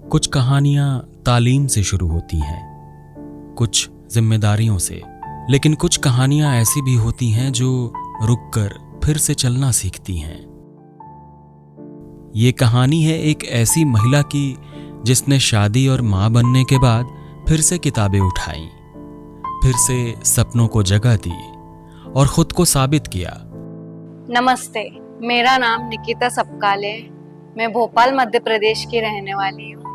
कुछ कहानियां तालीम से शुरू होती हैं, कुछ जिम्मेदारियों से, लेकिन कुछ कहानियां ऐसी भी होती हैं जो रुककर फिर से चलना सीखती हैं। ये कहानी है एक ऐसी महिला की जिसने शादी और मां बनने के बाद फिर से किताबें उठाई, फिर से सपनों को जगह दी और खुद को साबित किया। नमस्ते, मेरा नाम निकिता सपकाले है। मैं भोपाल मध्य प्रदेश की रहने वाली हूँ।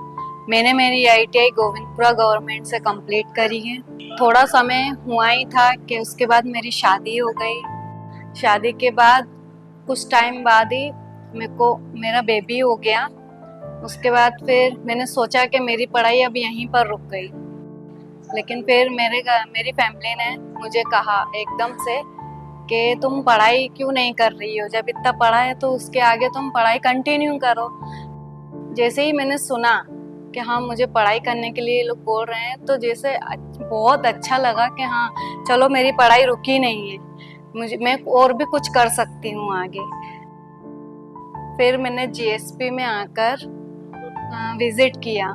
मैंने मेरी ITI गोविंदपुरा गवर्नमेंट से कंप्लीट करी है। थोड़ा समय हुआ ही था कि उसके बाद मेरी शादी हो गई। शादी के बाद कुछ टाइम बाद ही मेरा बेबी हो गया। उसके बाद फिर मैंने सोचा कि मेरी पढ़ाई अब यहीं पर रुक गई, लेकिन फिर मेरी फैमिली ने मुझे कहा एकदम से कि तुम पढ़ाई क्यों नहीं कर रही हो, जब इतना पढ़ा है तो उसके आगे तुम पढ़ाई कंटिन्यू करो। जैसे ही मैंने सुना कि हाँ मुझे पढ़ाई करने के लिए लोग बोल रहे हैं, तो जैसे बहुत अच्छा लगा कि हाँ चलो मेरी पढ़ाई रुकी नहीं है, मैं और भी कुछ कर सकती हूँ आगे। फिर मैंने GSP में आकर विजिट किया।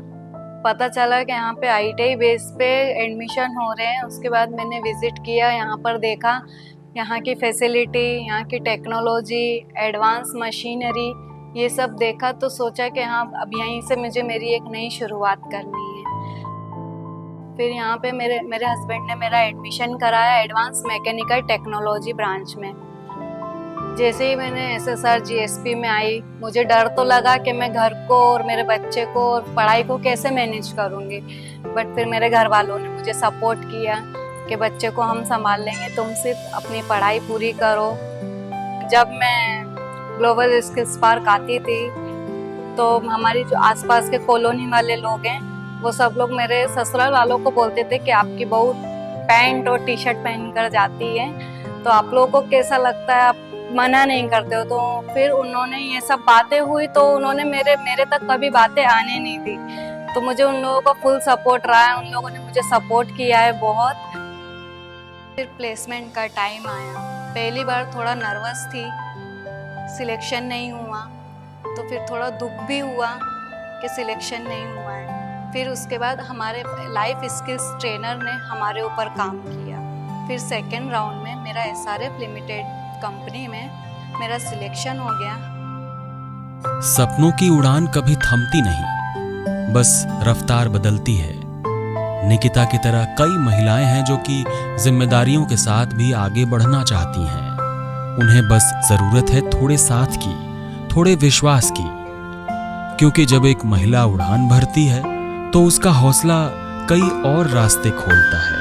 पता चला कि यहाँ पे ITI बेस पे एडमिशन हो रहे हैं। उसके बाद मैंने विजिट किया, यहाँ पर देखा यहाँ की फैसिलिटी, यहाँ की टेक्नोलॉजी, एडवांस मशीनरी, ये सब देखा तो सोचा कि हाँ अब यहीं से मुझे मेरी एक नई शुरुआत करनी है। फिर यहाँ पे मेरे हस्बैंड ने मेरा एडमिशन कराया एडवांस मैकेनिकल टेक्नोलॉजी ब्रांच में। जैसे ही मैंने SSR GSP में आई, मुझे डर तो लगा कि मैं घर को और मेरे बच्चे को और पढ़ाई को कैसे मैनेज करूँगी, बट फिर मेरे घर वालों ने मुझे सपोर्ट किया कि बच्चे को हम संभाल लेंगे, तुम सिर्फ अपनी पढ़ाई पूरी करो। जब मैं ग्लोबल स्किल्स पार्क आती थी तो हमारी जो आसपास के कॉलोनी वाले लोग हैं वो सब लोग मेरे ससुराल वालों को बोलते थे कि आपकी बहू पैंट और T-शर्ट पहन कर जाती है, तो आप लोगों को कैसा लगता है, आप मना नहीं करते हो। तो फिर उन्होंने ये सब बातें हुई तो उन्होंने मेरे तक कभी बातें आने नहीं दी, तो मुझे उन लोगों का फुल सपोर्ट रहा है, उन लोगों ने मुझे सपोर्ट किया है बहुत। फिर प्लेसमेंट का टाइम आया। पहली बार थोड़ा नर्वस थी, सिलेक्शन नहीं हुआ, तो फिर थोड़ा दुख भी हुआ कि सिलेक्शन नहीं हुआ है। फिर उसके बाद हमारे लाइफ स्किल्स ट्रेनर ने हमारे ऊपर काम किया। फिर सेकेंड राउंड में मेरा SRF लिमिटेड कंपनी में मेरा सिलेक्शन हो गया। सपनों की उड़ान कभी थमती नहीं, बस रफ्तार बदलती है। निकिता की तरह कई महिलाएं हैं जो कि जिम्मेदारियों के साथ भी आगे बढ़ना चाहती हैं। उन्हें बस जरूरत है थोड़े साथ की, थोड़े विश्वास की, क्योंकि जब एक महिला उड़ान भरती है तो उसका हौसला कई और रास्ते खोलता है।